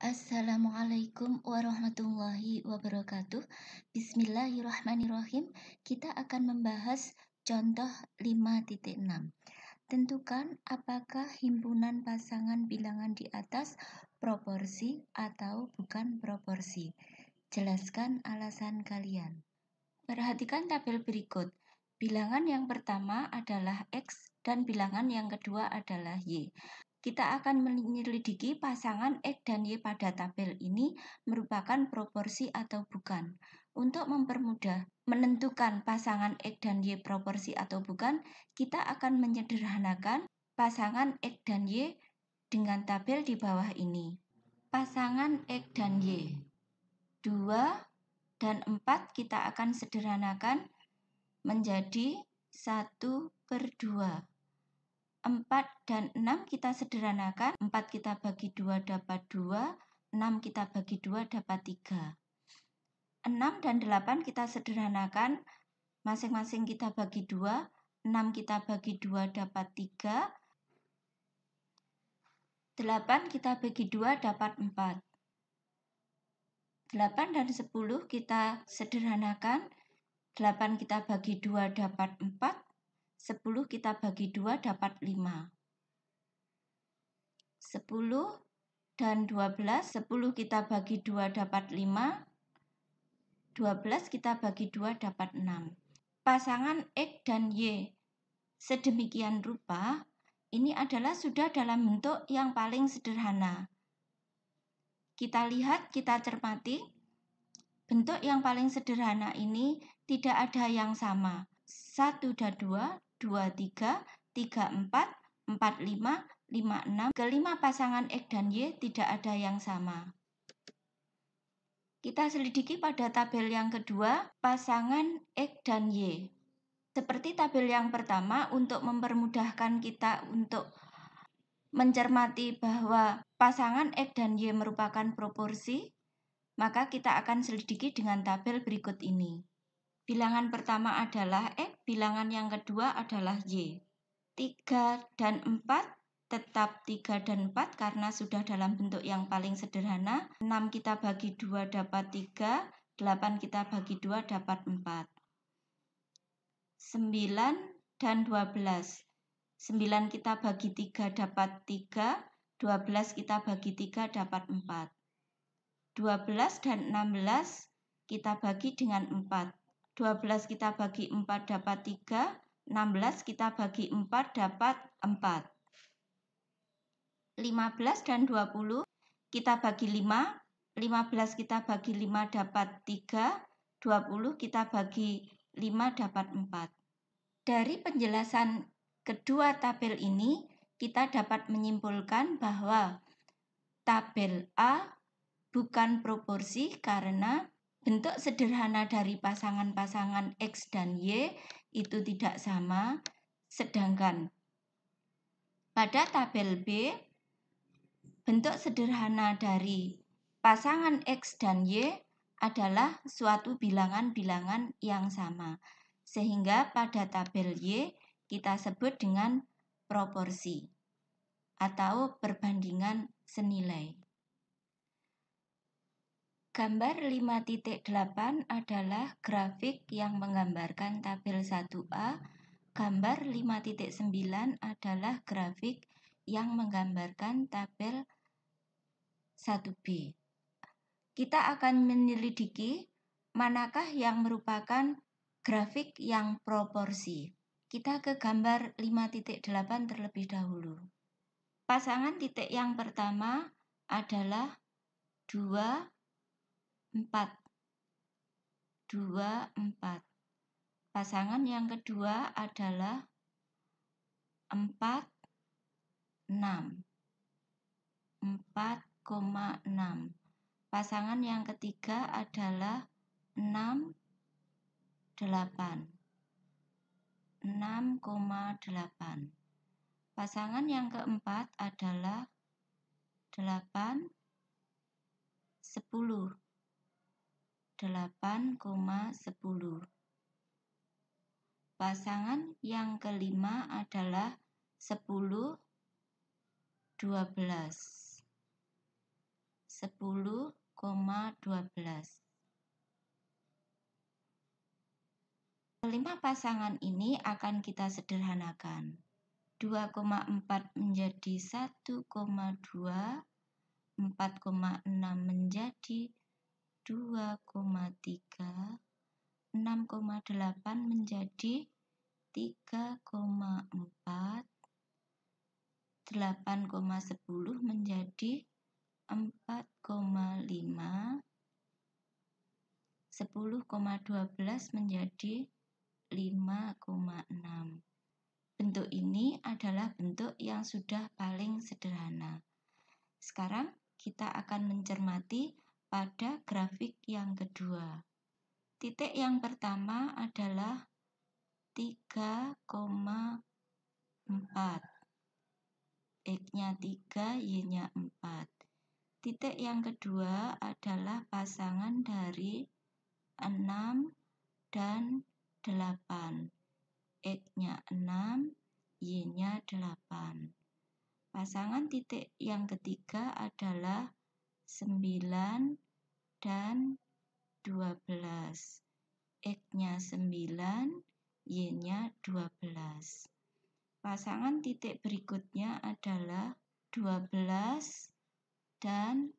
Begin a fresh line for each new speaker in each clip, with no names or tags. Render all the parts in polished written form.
Assalamualaikum warahmatullahi wabarakatuh. Bismillahirrahmanirrahim. Kita akan membahas contoh 5.6. Tentukan apakah himpunan pasangan bilangan di atas proporsi atau bukan proporsi. Jelaskan alasan kalian. Perhatikan tabel berikut. Bilangan yang pertama adalah X dan bilangan yang kedua adalah Y. Kita akan menyelidiki pasangan X dan Y pada tabel ini merupakan proporsi atau bukan. Untuk mempermudah menentukan pasangan X dan Y proporsi atau bukan, kita akan menyederhanakan pasangan X dan Y dengan tabel di bawah ini. Pasangan X dan Y 2 dan 4 kita akan sederhanakan menjadi 1/2. 4 dan 6 kita sederhanakan, 4 kita bagi 2 dapat 2, 6 kita bagi 2 dapat 3. 6 dan 8 kita sederhanakan, masing-masing kita bagi 2, 6 kita bagi 2 dapat 3, 8 kita bagi 2 dapat 4. 8 dan 10 kita sederhanakan, 8 kita bagi 2 dapat 4, 10 kita bagi 2 dapat 5. 10 dan 12, 10 kita bagi 2 dapat 5, 12 kita bagi 2 dapat 6. Pasangan X dan Y sedemikian rupa, ini adalah sudah dalam bentuk yang paling sederhana. Kita lihat, kita cermati, bentuk yang paling sederhana ini tidak ada yang sama. 1 dan 2, 2, 3, 3, 4, 4, 5, 5, 6. Kelima pasangan X dan Y tidak ada yang sama. Kita selidiki pada tabel yang kedua, pasangan X dan Y. Seperti tabel yang pertama, untuk mempermudahkan kita untuk mencermati bahwa pasangan X dan Y merupakan proporsi, maka kita akan selidiki dengan tabel berikut ini. Bilangan pertama adalah X, bilangan yang kedua adalah Y. 3 dan 4 tetap 3 dan 4 karena sudah dalam bentuk yang paling sederhana. 6 kita bagi 2 dapat 3, 8 kita bagi 2 dapat 4. 9 dan 12. 9 kita bagi 3 dapat 3, 12 kita bagi 3 dapat 4. 12 dan 16 kita bagi dengan 4. 12 kita bagi 4 dapat 3, 16 kita bagi 4 dapat 4. 15 dan 20 kita bagi 5, 15 kita bagi 5 dapat 3, 20 kita bagi 5 dapat 4. Dari penjelasan kedua tabel ini, kita dapat menyimpulkan bahwa tabel A bukan proporsi karena bentuk sederhana dari pasangan-pasangan X dan Y itu tidak sama, sedangkan pada tabel B, bentuk sederhana dari pasangan X dan Y adalah suatu bilangan-bilangan yang sama. Sehingga pada tabel Y kita sebut dengan proporsi atau perbandingan senilai. Gambar 5.8 adalah grafik yang menggambarkan tabel 1A. Gambar 5.9 adalah grafik yang menggambarkan tabel 1B. Kita akan menyelidiki manakah yang merupakan grafik yang proporsi. Kita ke gambar 5.8 terlebih dahulu. Pasangan titik yang pertama adalah 2, 4. 2, 4. Pasangan yang kedua adalah 4, 6. 4,6. Pasangan yang ketiga adalah 6, 8. 6,8. Pasangan yang keempat adalah 8, 10. 8,10. Pasangan yang kelima adalah 10, 12. 10,12. Kelima pasangan ini akan kita sederhanakan. 2,4 menjadi 1,2, 4,6 menjadi 2,3, 6,8 menjadi 3,4, 8,10 menjadi 4,5, 10,12 menjadi 5,6. Bentuk ini adalah bentuk yang sudah paling sederhana. Sekarang kita akan mencermati pada grafik yang kedua. Titik yang pertama adalah 3,4. X-nya 3, Y-nya 4. Titik yang kedua adalah pasangan dari 6 dan 8. X-nya 6, Y-nya 8. Pasangan titik yang ketiga adalah 9 dan 12. X-nya 9, Y-nya 12. Pasangan titik berikutnya adalah 12 dan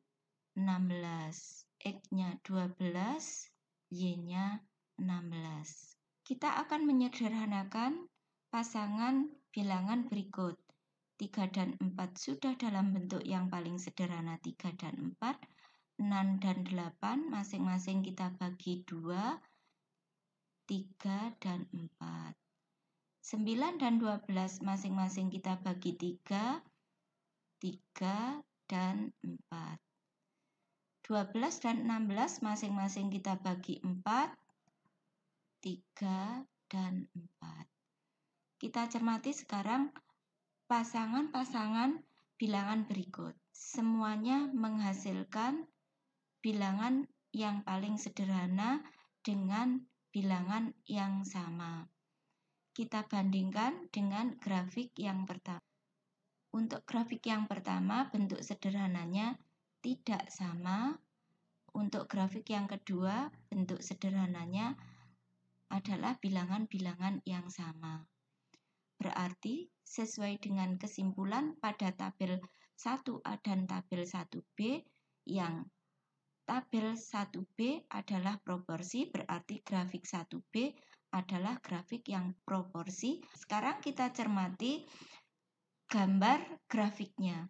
16. X-nya 12, Y-nya 16. Kita akan menyederhanakan pasangan bilangan berikut. 3 dan 4 sudah dalam bentuk yang paling sederhana 3 dan 4. 6 dan 8 masing-masing kita bagi 2, 3 dan 4. 9 dan 12 masing-masing kita bagi 3, 3 dan 4. 12 dan 16 masing-masing kita bagi 4, 3 dan 4. Kita cermati sekarang pasangan-pasangan bilangan berikut. Semuanya menghasilkan bilangan yang paling sederhana dengan bilangan yang sama. Kita bandingkan dengan grafik yang pertama. Untuk grafik yang pertama, bentuk sederhananya tidak sama. Untuk grafik yang kedua, bentuk sederhananya adalah bilangan-bilangan yang sama. Berarti sesuai dengan kesimpulan pada tabel 1A dan tabel 1B, yang tabel 1B adalah proporsi, berarti grafik 1B adalah grafik yang proporsi. Sekarang kita cermati gambar grafiknya.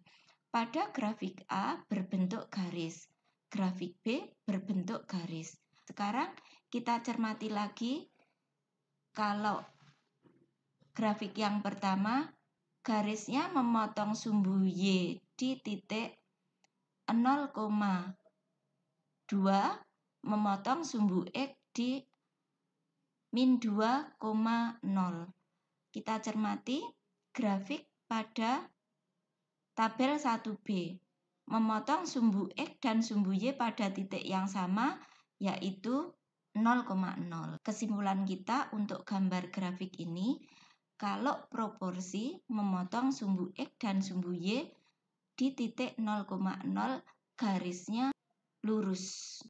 Pada grafik A berbentuk garis, grafik B berbentuk garis. Sekarang kita cermati lagi. Kalau grafik yang pertama, garisnya memotong sumbu Y di titik 0,2, memotong sumbu X di min 2,0. Kita cermati grafik pada tabel 1B, memotong sumbu X dan sumbu Y pada titik yang sama, yaitu 0,0. Kesimpulan kita untuk gambar grafik ini, kalau proporsi memotong sumbu X dan sumbu Y di titik 0,0, garisnya lurus.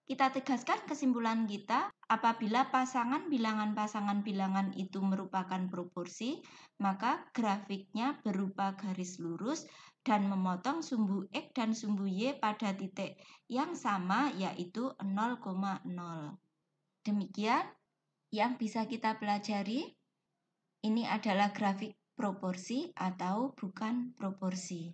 Kita tegaskan kesimpulan kita, apabila pasangan bilangan itu merupakan proporsi, maka grafiknya berupa garis lurus dan memotong sumbu X dan sumbu Y pada titik yang sama, yaitu 0,0. Demikian yang bisa kita pelajari. Ini adalah grafik proporsi atau bukan proporsi.